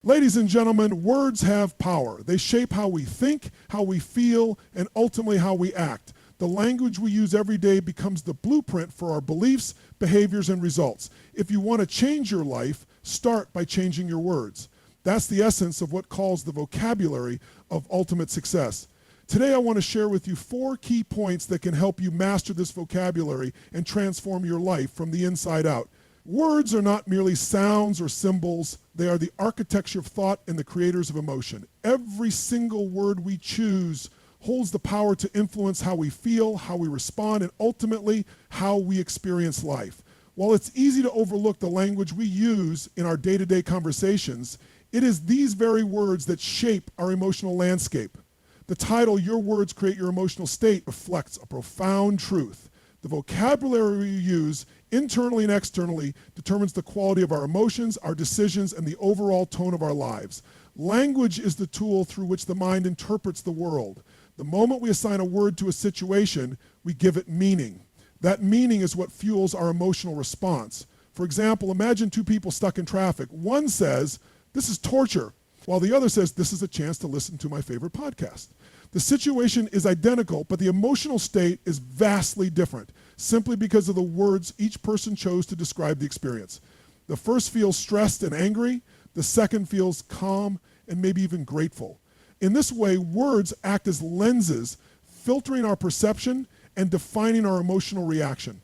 Ladies and gentlemen, words have power. They shape how we think, how we feel, and ultimately how we act. The language we use every day becomes the blueprint for our beliefs, behaviors, and results. If you want to change your life, start by changing your words. That's the essence of what calls the vocabulary of ultimate success. Today I want to share with you 4 key points that can help you master this vocabulary and transform your life from the inside out. Words are not merely sounds or symbols. They are the architecture of thought and the creators of emotion. Every single word we choose holds the power to influence how we feel, how we respond, and ultimately how we experience life. While it's easy to overlook the language we use in our day-to-day conversations, it is these very words that shape our emotional landscape. The title, Your Words Create Your Emotional State, reflects a profound truth. The vocabulary we use, internally and externally, determines the quality of our emotions, our decisions, and the overall tone of our lives. Language is the tool through which the mind interprets the world. The moment we assign a word to a situation, we give it meaning. That meaning is what fuels our emotional response. For example, imagine 2 people stuck in traffic. One says, "This is torture," while the other says, "This is a chance to listen to my favorite podcast." The situation is identical, but the emotional state is vastly different, simply because of the words each person chose to describe the experience. The first feels stressed and angry, the second feels calm and maybe even grateful. In this way, words act as lenses, filtering our perception and defining our emotional reaction.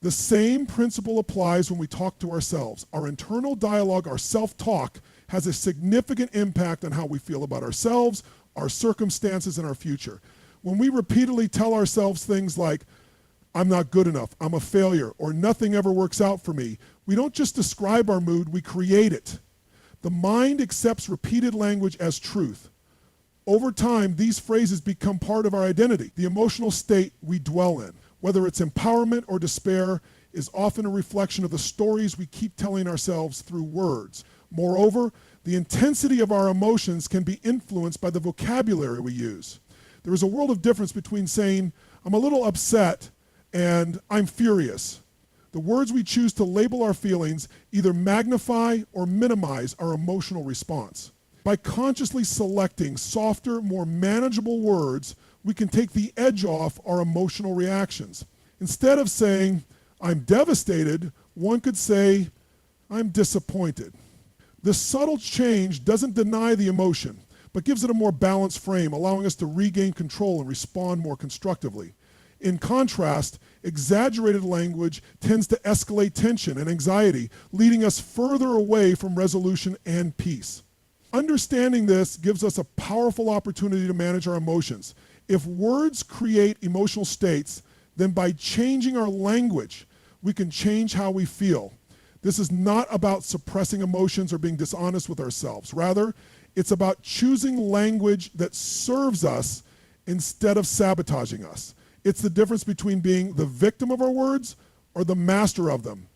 The same principle applies when we talk to ourselves. Our internal dialogue, our self-talk, has a significant impact on how we feel about ourselves, our circumstances, and our future. When we repeatedly tell ourselves things like, "I'm not good enough," "I'm a failure," or "nothing ever works out for me," we don't just describe our mood, we create it. The mind accepts repeated language as truth. Over time, these phrases become part of our identity. The emotional state we dwell in, whether it's empowerment or despair, is often a reflection of the stories we keep telling ourselves through words. Moreover, the intensity of our emotions can be influenced by the vocabulary we use. There is a world of difference between saying, "I'm a little upset," and "I'm furious." The words we choose to label our feelings either magnify or minimize our emotional response. By consciously selecting softer, more manageable words, we can take the edge off our emotional reactions. Instead of saying, "I'm devastated," one could say, "I'm disappointed." This subtle change doesn't deny the emotion, but gives it a more balanced frame, allowing us to regain control and respond more constructively. In contrast, exaggerated language tends to escalate tension and anxiety, leading us further away from resolution and peace. Understanding this gives us a powerful opportunity to manage our emotions. If words create emotional states, then by changing our language, we can change how we feel. This is not about suppressing emotions or being dishonest with ourselves. Rather, it's about choosing language that serves us instead of sabotaging us. It's the difference between being the victim of our words or the master of them.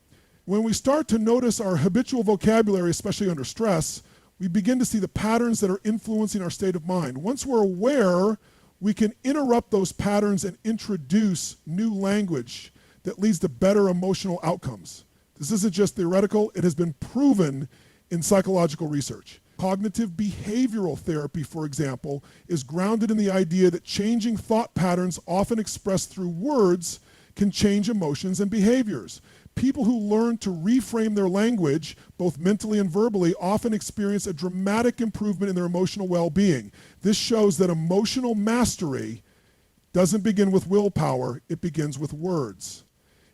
When we start to notice our habitual vocabulary, especially under stress, we begin to see the patterns that are influencing our state of mind. Once we're aware, we can interrupt those patterns and introduce new language that leads to better emotional outcomes. This isn't just theoretical, it has been proven in psychological research. Cognitive behavioral therapy, for example, is grounded in the idea that changing thought patterns often expressed through words can change emotions and behaviors. People who learn to reframe their language, both mentally and verbally, often experience a dramatic improvement in their emotional well-being. This shows that emotional mastery doesn't begin with willpower, it begins with words.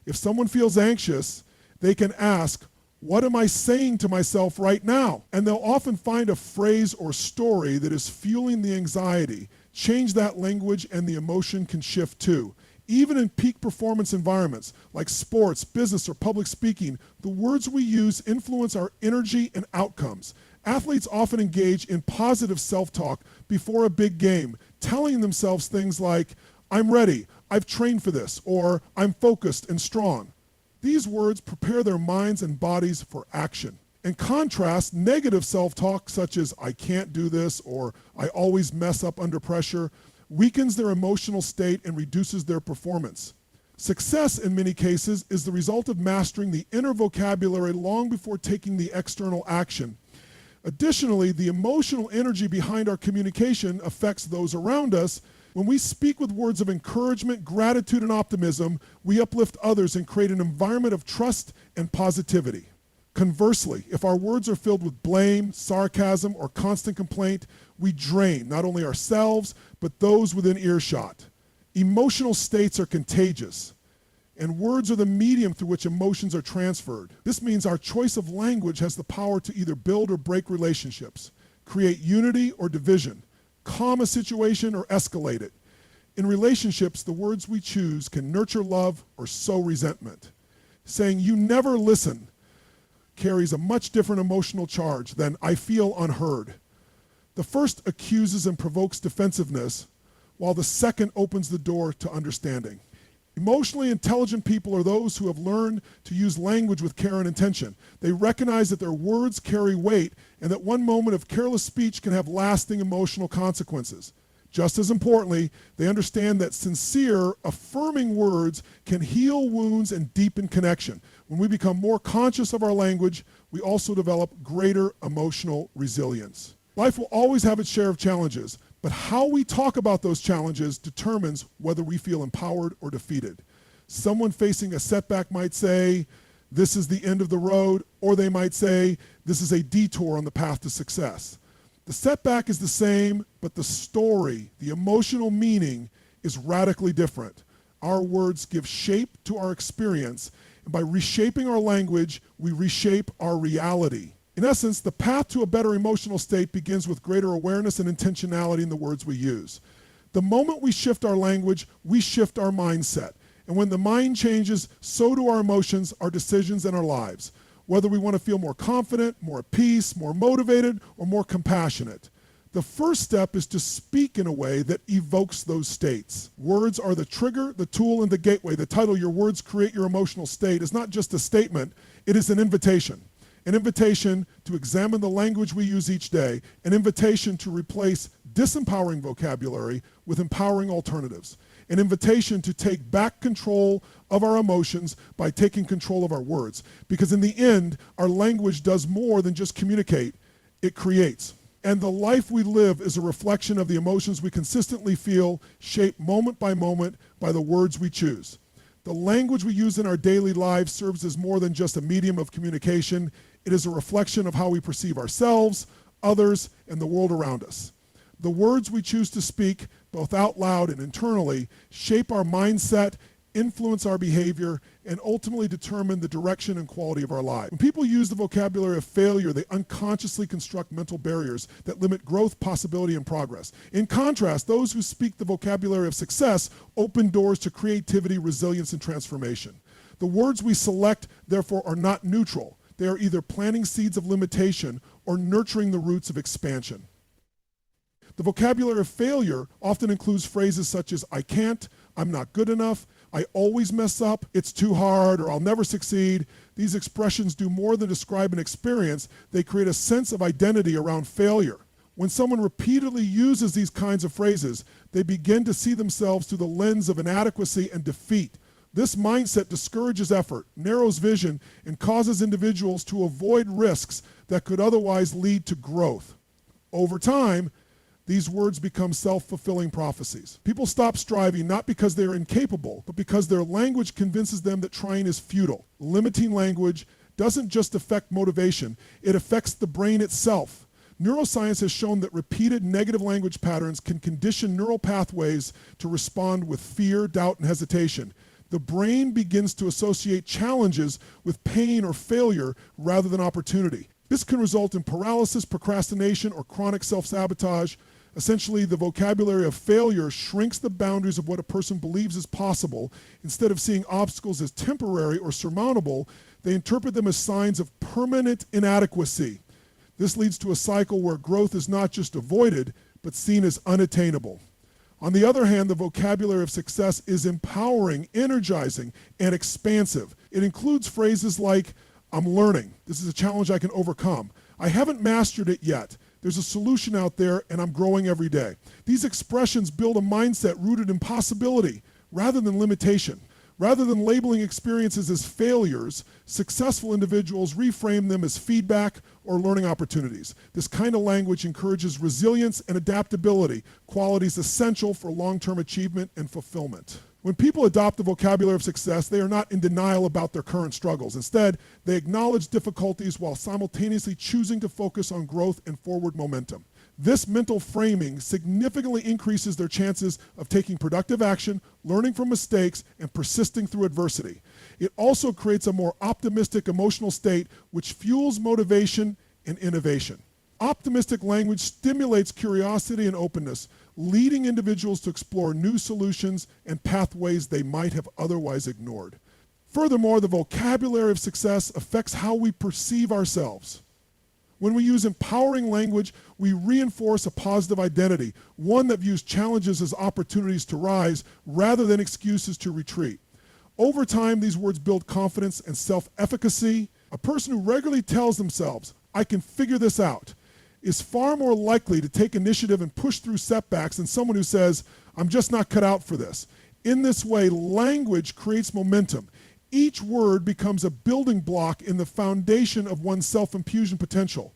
If someone feels anxious, they can ask, "What am I saying to myself right now?" And they'll often find a phrase or story that is fueling the anxiety. Change that language and the emotion can shift too. Even in peak performance environments like sports, business, or public speaking, the words we use influence our energy and outcomes. Athletes often engage in positive self-talk before a big game, telling themselves things like, "I'm ready, I've trained for this," or "I'm focused and strong." These words prepare their minds and bodies for action. In contrast, negative self-talk such as "I can't do this" or "I always mess up under pressure" weakens their emotional state and reduces their performance. Success, in many cases, is the result of mastering the inner vocabulary long before taking the external action. Additionally, the emotional energy behind our communication affects those around us. When we speak with words of encouragement, gratitude, and optimism, we uplift others and create an environment of trust and positivity. Conversely, if our words are filled with blame, sarcasm, or constant complaint, we drain not only ourselves, but those within earshot. Emotional states are contagious, and words are the medium through which emotions are transferred. This means our choice of language has the power to either build or break relationships, create unity or division, calm a situation or escalate it. In relationships, the words we choose can nurture love or sow resentment. Saying "you never listen" carries a much different emotional charge than "I feel unheard." The first accuses and provokes defensiveness, while the second opens the door to understanding. Emotionally intelligent people are those who have learned to use language with care and intention. They recognize that their words carry weight and that one moment of careless speech can have lasting emotional consequences. Just as importantly, they understand that sincere, affirming words can heal wounds and deepen connection. When we become more conscious of our language, we also develop greater emotional resilience. Life will always have its share of challenges, but how we talk about those challenges determines whether we feel empowered or defeated. Someone facing a setback might say, "This is the end of the road," or they might say, "This is a detour on the path to success." The setback is the same, but the story, the emotional meaning, is radically different. Our words give shape to our experience, and by reshaping our language, we reshape our reality. In essence, the path to a better emotional state begins with greater awareness and intentionality in the words we use. The moment we shift our language, we shift our mindset. And when the mind changes, so do our emotions, our decisions, and our lives. Whether we want to feel more confident, more at peace, more motivated, or more compassionate. The first step is to speak in a way that evokes those states. Words are the trigger, the tool, and the gateway. The title, "Your Words Create Your Emotional State," is not just a statement, it is an invitation. An invitation to examine the language we use each day, an invitation to replace disempowering vocabulary with empowering alternatives, an invitation to take back control of our emotions by taking control of our words. Because in the end, our language does more than just communicate, it creates. And the life we live is a reflection of the emotions we consistently feel, shaped moment by the words we choose. The language we use in our daily lives serves as more than just a medium of communication. It is a reflection of how we perceive ourselves, others, and the world around us. The words we choose to speak, both out loud and internally, shape our mindset, influence our behavior, and ultimately determine the direction and quality of our lives. When people use the vocabulary of failure, they unconsciously construct mental barriers that limit growth, possibility, and progress. In contrast, those who speak the vocabulary of success open doors to creativity, resilience, and transformation. The words we select, therefore, are not neutral. They are either planting seeds of limitation or nurturing the roots of expansion. The vocabulary of failure often includes phrases such as "I can't," "I'm not good enough," "I always mess up," "it's too hard," or "I'll never succeed." These expressions do more than describe an experience. They create a sense of identity around failure. When someone repeatedly uses these kinds of phrases, they begin to see themselves through the lens of inadequacy and defeat. This mindset discourages effort, narrows vision, and causes individuals to avoid risks that could otherwise lead to growth. Over time, these words become self-fulfilling prophecies. People stop striving not because they are incapable, but because their language convinces them that trying is futile. Limiting language doesn't just affect motivation, it affects the brain itself. Neuroscience has shown that repeated negative language patterns can condition neural pathways to respond with fear, doubt, and hesitation. The brain begins to associate challenges with pain or failure rather than opportunity. This can result in paralysis, procrastination, or chronic self-sabotage. Essentially, the vocabulary of failure shrinks the boundaries of what a person believes is possible. Instead of seeing obstacles as temporary or surmountable, they interpret them as signs of permanent inadequacy. This leads to a cycle where growth is not just avoided, but seen as unattainable. On the other hand, the vocabulary of success is empowering, energizing, and expansive. It includes phrases like, "I'm learning. This is a challenge I can overcome. I haven't mastered it yet. There's a solution out there, and I'm growing every day." These expressions build a mindset rooted in possibility rather than limitation. Rather than labeling experiences as failures, successful individuals reframe them as feedback or learning opportunities. This kind of language encourages resilience and adaptability, qualities essential for long-term achievement and fulfillment. When people adopt the vocabulary of success, they are not in denial about their current struggles. Instead, they acknowledge difficulties while simultaneously choosing to focus on growth and forward momentum. This mental framing significantly increases their chances of taking productive action, learning from mistakes, and persisting through adversity. It also creates a more optimistic emotional state, which fuels motivation and innovation. Optimistic language stimulates curiosity and openness, leading individuals to explore new solutions and pathways they might have otherwise ignored. Furthermore, the vocabulary of success affects how we perceive ourselves. When we use empowering language, we reinforce a positive identity, one that views challenges as opportunities to rise rather than excuses to retreat. Over time, these words build confidence and self-efficacy. A person who regularly tells themselves, "I can figure this out," is far more likely to take initiative and push through setbacks than someone who says, "I'm just not cut out for this." In this way, language creates momentum. Each word becomes a building block in the foundation of one's self-impulsion potential.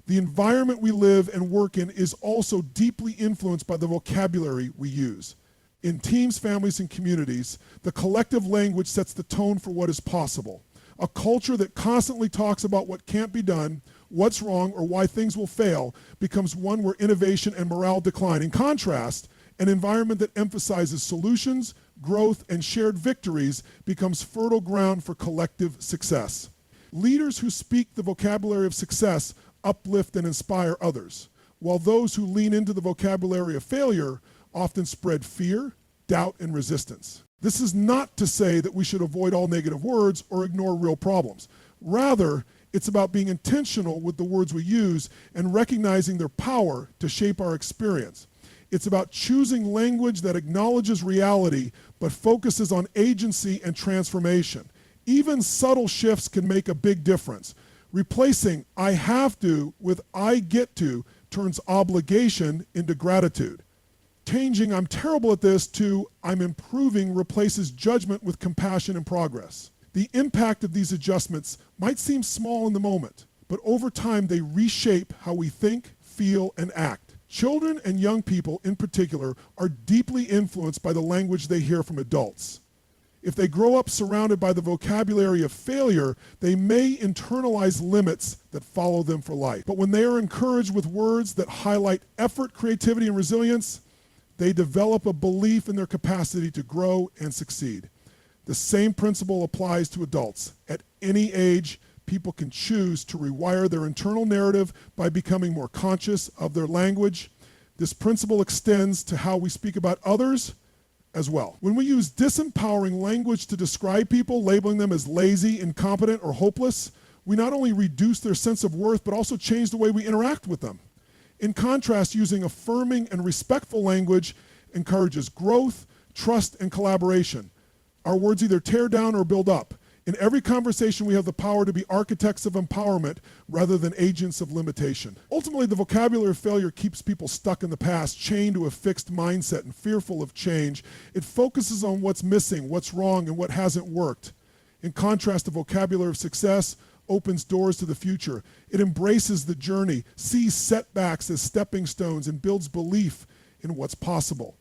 The environment we live and work in is also deeply influenced by the vocabulary we use. In teams, families, and communities, the collective language sets the tone for what is possible. A culture that constantly talks about what can't be done, what's wrong, or why things will fail becomes one where innovation and morale decline. In contrast, an environment that emphasizes solutions, growth, and shared victories becomes fertile ground for collective success. Leaders who speak the vocabulary of success uplift and inspire others, while those who lean into the vocabulary of failure often spread fear, doubt, and resistance. This is not to say that we should avoid all negative words or ignore real problems. Rather, it's about being intentional with the words we use and recognizing their power to shape our experience. It's about choosing language that acknowledges reality but focuses on agency and transformation. Even subtle shifts can make a big difference. Replacing "I have to" with "I get to" turns obligation into gratitude. Changing "I'm terrible at this" to "I'm improving" replaces judgment with compassion and progress. The impact of these adjustments might seem small in the moment, but over time they reshape how we think, feel, and act. Children and young people in particular are deeply influenced by the language they hear from adults. If they grow up surrounded by the vocabulary of failure, they may internalize limits that follow them for life. But when they are encouraged with words that highlight effort, creativity, and resilience, they develop a belief in their capacity to grow and succeed. The same principle applies to adults. At any age, people can choose to rewire their internal narrative by becoming more conscious of their language. This principle extends to how we speak about others as well. When we use disempowering language to describe people, labeling them as lazy, incompetent, or hopeless, we not only reduce their sense of worth, but also change the way we interact with them. In contrast, using affirming and respectful language encourages growth, trust, and collaboration. Our words either tear down or build up. In every conversation, we have the power to be architects of empowerment rather than agents of limitation. Ultimately, the vocabulary of failure keeps people stuck in the past, chained to a fixed mindset and fearful of change. It focuses on what's missing, what's wrong, and what hasn't worked. In contrast, the vocabulary of success opens doors to the future. It embraces the journey, sees setbacks as stepping stones, and builds belief in what's possible.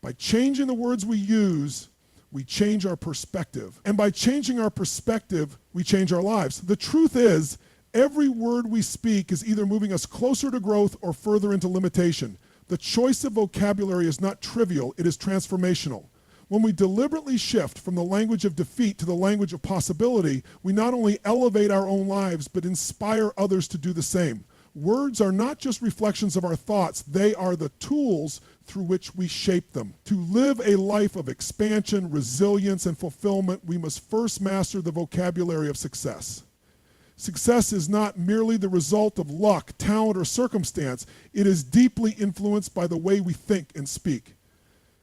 By changing the words we use, we change our perspective. And by changing our perspective, we change our lives. The truth is, every word we speak is either moving us closer to growth or further into limitation. The choice of vocabulary is not trivial, it is transformational. When we deliberately shift from the language of defeat to the language of possibility, we not only elevate our own lives, but inspire others to do the same. Words are not just reflections of our thoughts, they are the tools through which we shape them. To live a life of expansion, resilience, and fulfillment, we must first master the vocabulary of success. Success is not merely the result of luck, talent, or circumstance. It is deeply influenced by the way we think and speak.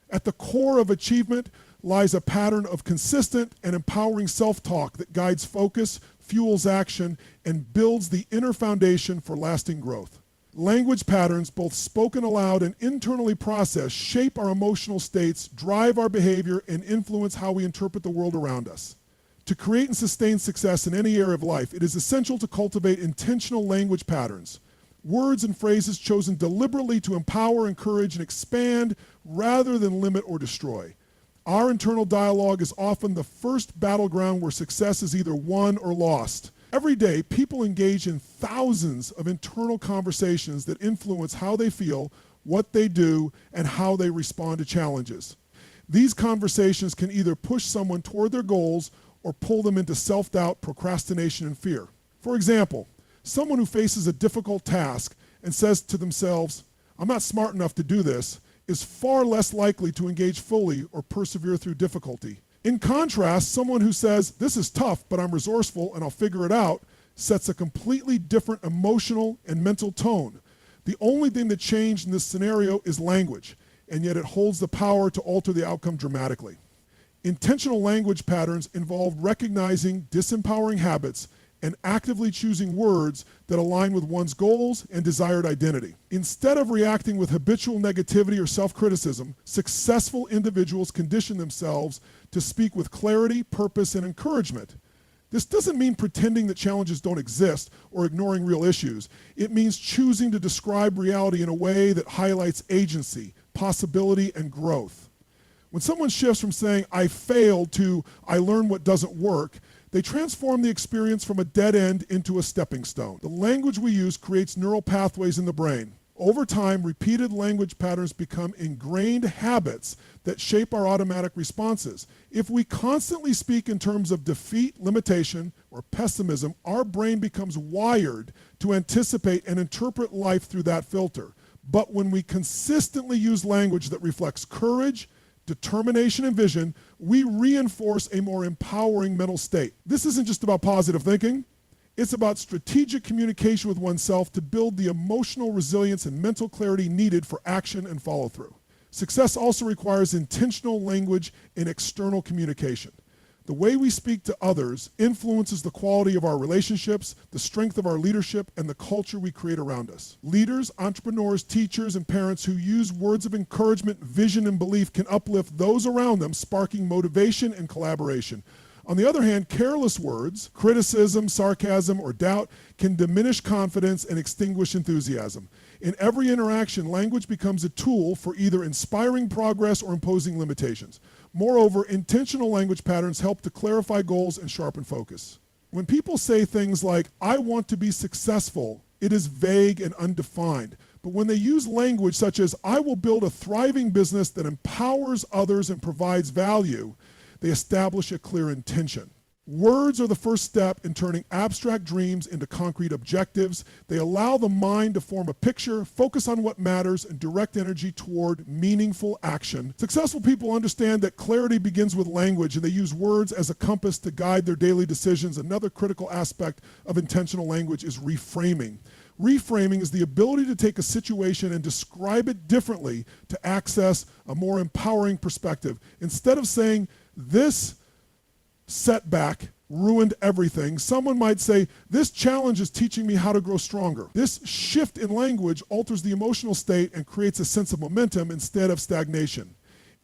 At the core of achievement lies a pattern of consistent and empowering self-talk that guides focus, fuels action, and builds the inner foundation for lasting growth. Language patterns, both spoken aloud and internally processed, shape our emotional states, drive our behavior, and influence how we interpret the world around us. To create and sustain success in any area of life, it is essential to cultivate intentional language patterns. Words and phrases chosen deliberately to empower, encourage, and expand rather than limit or destroy. Our internal dialogue is often the first battleground where success is either won or lost. Every day, people engage in thousands of internal conversations that influence how they feel, what they do, and how they respond to challenges. These conversations can either push someone toward their goals or pull them into self-doubt, procrastination, and fear. For example, someone who faces a difficult task and says to themselves, "I'm not smart enough to do this," is far less likely to engage fully or persevere through difficulty. In contrast, someone who says, "This is tough, but I'm resourceful and I'll figure it out," sets a completely different emotional and mental tone. The only thing that changed in this scenario is language, and yet it holds the power to alter the outcome dramatically. Intentional language patterns involve recognizing disempowering habits and actively choosing words that align with one's goals and desired identity. Instead of reacting with habitual negativity or self-criticism, successful individuals condition themselves to speak with clarity, purpose, and encouragement. This doesn't mean pretending that challenges don't exist or ignoring real issues. It means choosing to describe reality in a way that highlights agency, possibility, and growth. When someone shifts from saying, "I failed," to "I learned what doesn't work," they transform the experience from a dead end into a stepping stone. The language we use creates neural pathways in the brain. Over time, repeated language patterns become ingrained habits that shape our automatic responses. If we constantly speak in terms of defeat, limitation, or pessimism, our brain becomes wired to anticipate and interpret life through that filter. But when we consistently use language that reflects courage, determination, and vision, we reinforce a more empowering mental state. This isn't just about positive thinking. It's about strategic communication with oneself to build the emotional resilience and mental clarity needed for action and follow-through. Success also requires intentional language in external communication. The way we speak to others influences the quality of our relationships, the strength of our leadership, and the culture we create around us. Leaders, entrepreneurs, teachers, and parents who use words of encouragement, vision, and belief can uplift those around them, sparking motivation and collaboration. On the other hand, careless words, criticism, sarcasm, or doubt can diminish confidence and extinguish enthusiasm. In every interaction, language becomes a tool for either inspiring progress or imposing limitations. Moreover, intentional language patterns help to clarify goals and sharpen focus. When people say things like, "I want to be successful," it is vague and undefined. But when they use language such as, "I will build a thriving business that empowers others and provides value," they establish a clear intention. Words are the first step in turning abstract dreams into concrete objectives. They allow the mind to form a picture, focus on what matters, and direct energy toward meaningful action. Successful people understand that clarity begins with language, and they use words as a compass to guide their daily decisions. Another critical aspect of intentional language is reframing. Reframing is the ability to take a situation and describe it differently to access a more empowering perspective. Instead of saying, "This setback ruined everything," someone might say, "This challenge is teaching me how to grow stronger." This shift in language alters the emotional state and creates a sense of momentum instead of stagnation.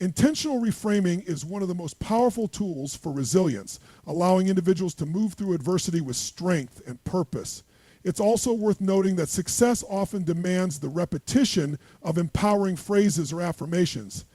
Intentional reframing is one of the most powerful tools for resilience, allowing individuals to move through adversity with strength and purpose. It's also worth noting that success often demands the repetition of empowering phrases or affirmations.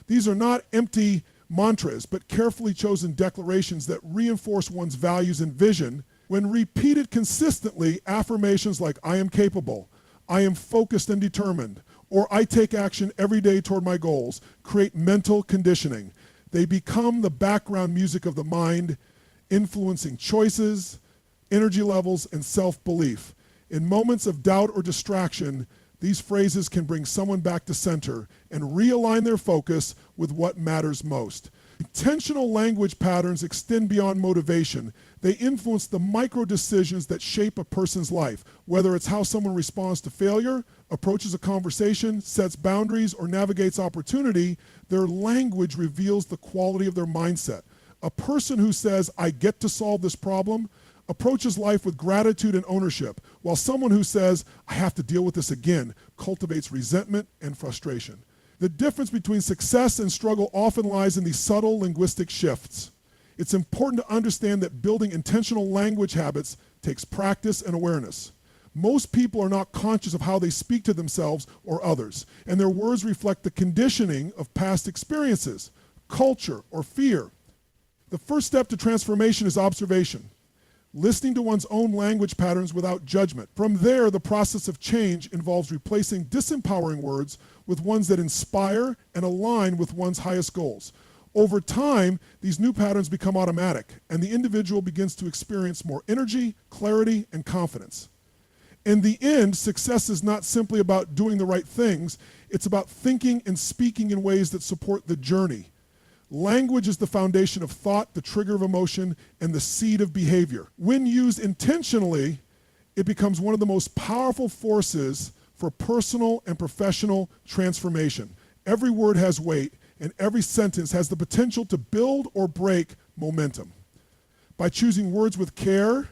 These are not empty mantras, but carefully chosen declarations that reinforce one's values and vision. When repeated consistently, affirmations like "I am capable," "I am focused and determined," or "I take action every day toward my goals" create mental conditioning. They become the background music of the mind, influencing choices, energy levels, and self-belief. In moments of doubt or distraction, these phrases can bring someone back to center and realign their focus with what matters most. Intentional language patterns extend beyond motivation. They influence the micro decisions that shape a person's life, whether it's how someone responds to failure, approaches a conversation, sets boundaries, or navigates opportunity. Their language reveals the quality of their mindset. A person who says, "I get to solve this problem," approaches life with gratitude and ownership, while someone who says, I have to deal with this again, cultivates resentment and frustration. The difference between success and struggle often lies in these subtle linguistic shifts. It's important to understand that building intentional language habits takes practice and awareness. Most people are not conscious of how they speak to themselves or others, and their words reflect the conditioning of past experiences, culture, or fear. The first step to transformation is observation, listening to one's own language patterns without judgment. From there, the process of change involves replacing disempowering words with ones that inspire and align with one's highest goals. Over time, these new patterns become automatic, and the individual begins to experience more energy, clarity, and confidence. In the end, success is not simply about doing the right things, it's about thinking and speaking in ways that support the journey. Language is the foundation of thought, the trigger of emotion, and the seed of behavior. When used intentionally, it becomes one of the most powerful forces for personal and professional transformation. Every word has weight, and every sentence has the potential to build or break momentum. By choosing words with care,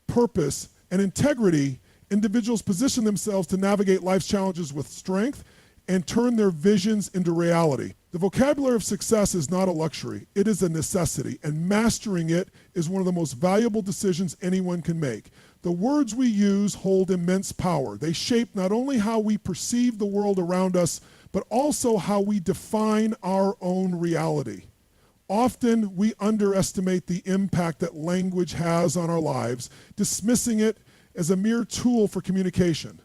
purpose, and integrity, individuals position themselves to navigate life's challenges with strength and turn their visions into reality. The vocabulary of success is not a luxury, it is a necessity, and mastering it is one of the most valuable decisions anyone can make. The words we use hold immense power. They shape not only how we perceive the world around us, but also how we define our own reality. Often we underestimate the impact that language has on our lives, dismissing it as a mere tool for communication.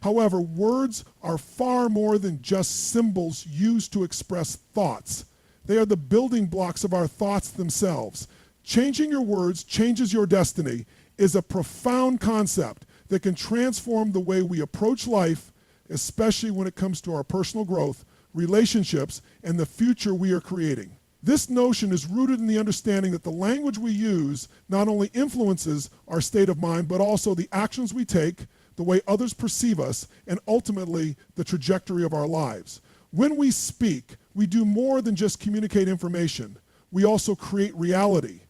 However, words are far more than just symbols used to express thoughts. They are the building blocks of our thoughts themselves. Changing your words changes your destiny is a profound concept that can transform the way we approach life, especially when it comes to our personal growth, relationships, and the future we are creating. This notion is rooted in the understanding that the language we use not only influences our state of mind, but also the actions we take, the way others perceive us, and ultimately the trajectory of our lives. When we speak, we do more than just communicate information. We also create reality.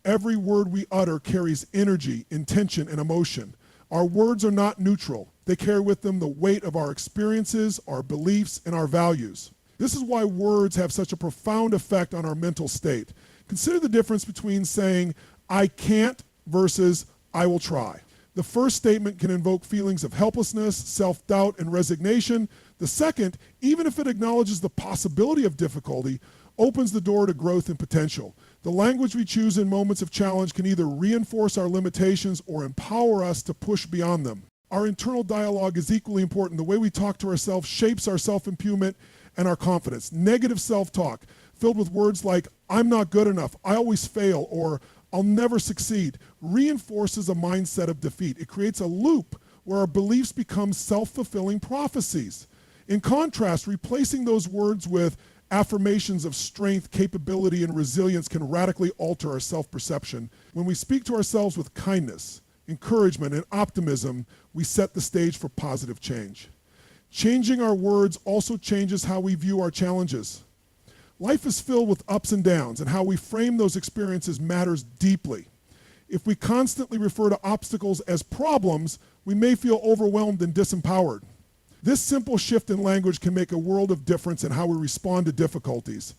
Every word we utter carries energy, intention, and emotion. Our words are not neutral. They carry with them the weight of our experiences, our beliefs, and our values. This is why words have such a profound effect on our mental state. Consider the difference between saying, I can't versus I will try. The first statement can invoke feelings of helplessness, self-doubt, and resignation. The second, even if it acknowledges the possibility of difficulty, opens the door to growth and potential. The language we choose in moments of challenge can either reinforce our limitations or empower us to push beyond them. Our internal dialogue is equally important. The way we talk to ourselves shapes our self-improvement and our confidence. Negative self-talk, filled with words like, I'm not good enough, I always fail, or I'll never succeed, reinforces a mindset of defeat. It creates a loop where our beliefs become self-fulfilling prophecies. In contrast, replacing those words with affirmations of strength, capability, and resilience can radically alter our self-perception. When we speak to ourselves with kindness, encouragement, and optimism, we set the stage for positive change. Changing our words also changes how we view our challenges. Life is filled with ups and downs, and how we frame those experiences matters deeply. If we constantly refer to obstacles as problems, we may feel overwhelmed and disempowered. This simple shift in language can make a world of difference in how we respond to difficulties.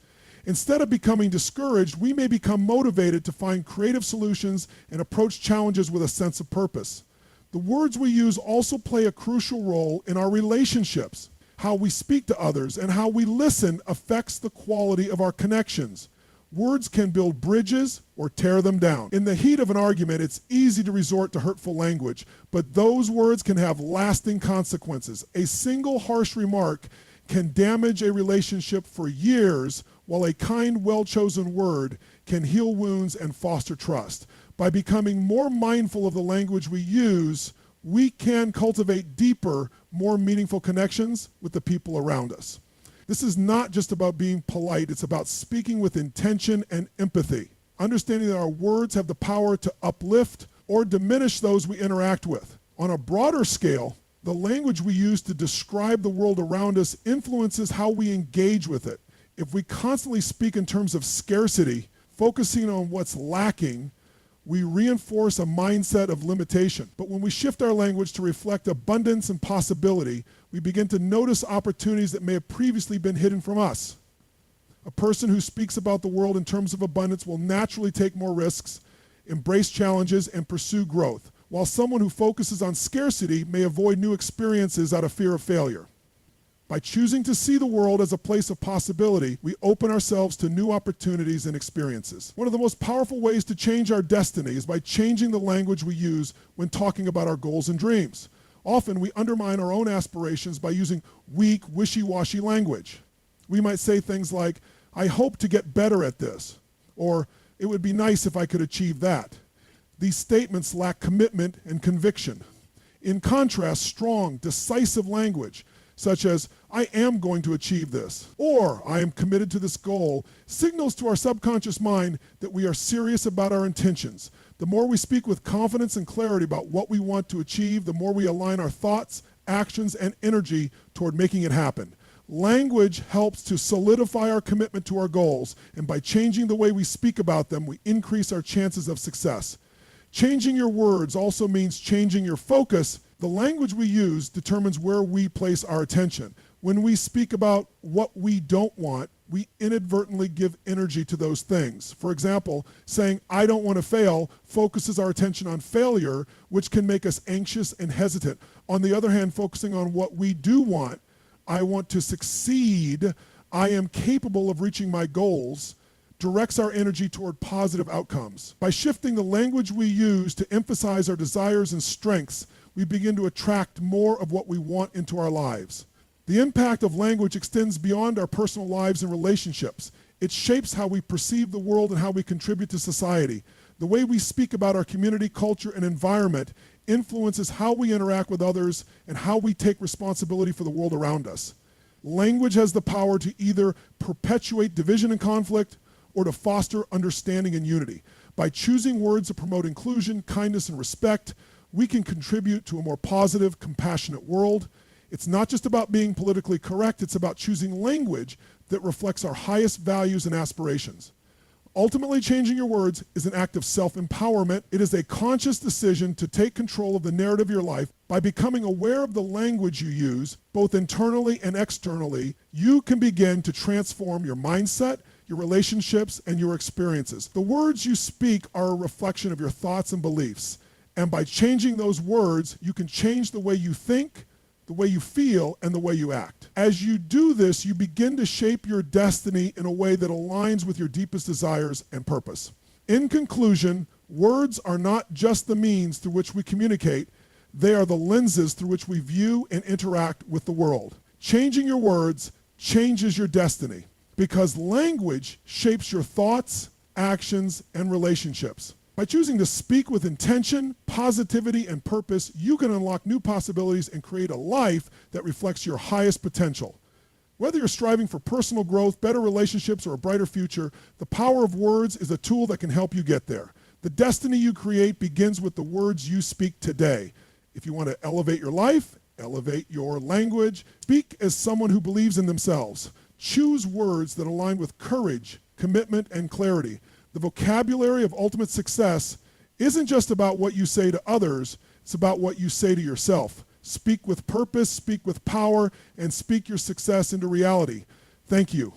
Instead of becoming discouraged, we may become motivated to find creative solutions and approach challenges with a sense of purpose. The words we use also play a crucial role in our relationships. How we speak to others and how we listen affects the quality of our connections. Words can build bridges or tear them down. In the heat of an argument, it's easy to resort to hurtful language, but those words can have lasting consequences. A single harsh remark can damage a relationship for years, while a kind, well-chosen word can heal wounds and foster trust. By becoming more mindful of the language we use, we can cultivate deeper, more meaningful connections with the people around us. This is not just about being polite, it's about speaking with intention and empathy. Understanding that our words have the power to uplift or diminish those we interact with. On a broader scale, the language we use to describe the world around us influences how we engage with it. If we constantly speak in terms of scarcity, focusing on what's lacking, we reinforce a mindset of limitation. But when we shift our language to reflect abundance and possibility, we begin to notice opportunities that may have previously been hidden from us. A person who speaks about the world in terms of abundance will naturally take more risks, embrace challenges, and pursue growth, while someone who focuses on scarcity may avoid new experiences out of fear of failure. By choosing to see the world as a place of possibility, we open ourselves to new opportunities and experiences. One of the most powerful ways to change our destiny is by changing the language we use when talking about our goals and dreams. Often we undermine our own aspirations by using weak, wishy-washy language. We might say things like, "I hope to get better at this," or "it would be nice if I could achieve that." These statements lack commitment and conviction. In contrast, strong, decisive language, such as, "I am going to achieve this," or "I am committed to this goal," signals to our subconscious mind that we are serious about our intentions. The more we speak with confidence and clarity about what we want to achieve, the more we align our thoughts, actions, and energy toward making it happen. Language helps to solidify our commitment to our goals, and by changing the way we speak about them, we increase our chances of success. Changing your words also means changing your focus. The language we use determines where we place our attention. When we speak about what we don't want, we inadvertently give energy to those things. For example, saying, "I don't want to fail," focuses our attention on failure, which can make us anxious and hesitant. On the other hand, focusing on what we do want, "I want to succeed," "I am capable of reaching my goals," directs our energy toward positive outcomes. By shifting the language we use to emphasize our desires and strengths, we begin to attract more of what we want into our lives. The impact of language extends beyond our personal lives and relationships. It shapes how we perceive the world and how we contribute to society. The way we speak about our community, culture, and environment influences how we interact with others and how we take responsibility for the world around us. Language has the power to either perpetuate division and conflict or to foster understanding and unity. By choosing words that promote inclusion, kindness, and respect, we can contribute to a more positive, compassionate world. It's not just about being politically correct, it's about choosing language that reflects our highest values and aspirations. Ultimately, changing your words is an act of self-empowerment. It is a conscious decision to take control of the narrative of your life. By becoming aware of the language you use, both internally and externally, you can begin to transform your mindset, your relationships, and your experiences. The words you speak are a reflection of your thoughts and beliefs. And by changing those words, you can change the way you think, the way you feel, and the way you act. As you do this, you begin to shape your destiny in a way that aligns with your deepest desires and purpose. In conclusion, words are not just the means through which we communicate, they are the lenses through which we view and interact with the world. Changing your words changes your destiny because language shapes your thoughts, actions, and relationships. By choosing to speak with intention, positivity, and purpose, you can unlock new possibilities and create a life that reflects your highest potential. Whether you're striving for personal growth, better relationships, or a brighter future, the power of words is a tool that can help you get there. The destiny you create begins with the words you speak today. If you want to elevate your life, elevate your language, speak as someone who believes in themselves. Choose words that align with courage, commitment, and clarity. The vocabulary of ultimate success isn't just about what you say to others, it's about what you say to yourself. Speak with purpose, speak with power, and speak your success into reality. Thank you.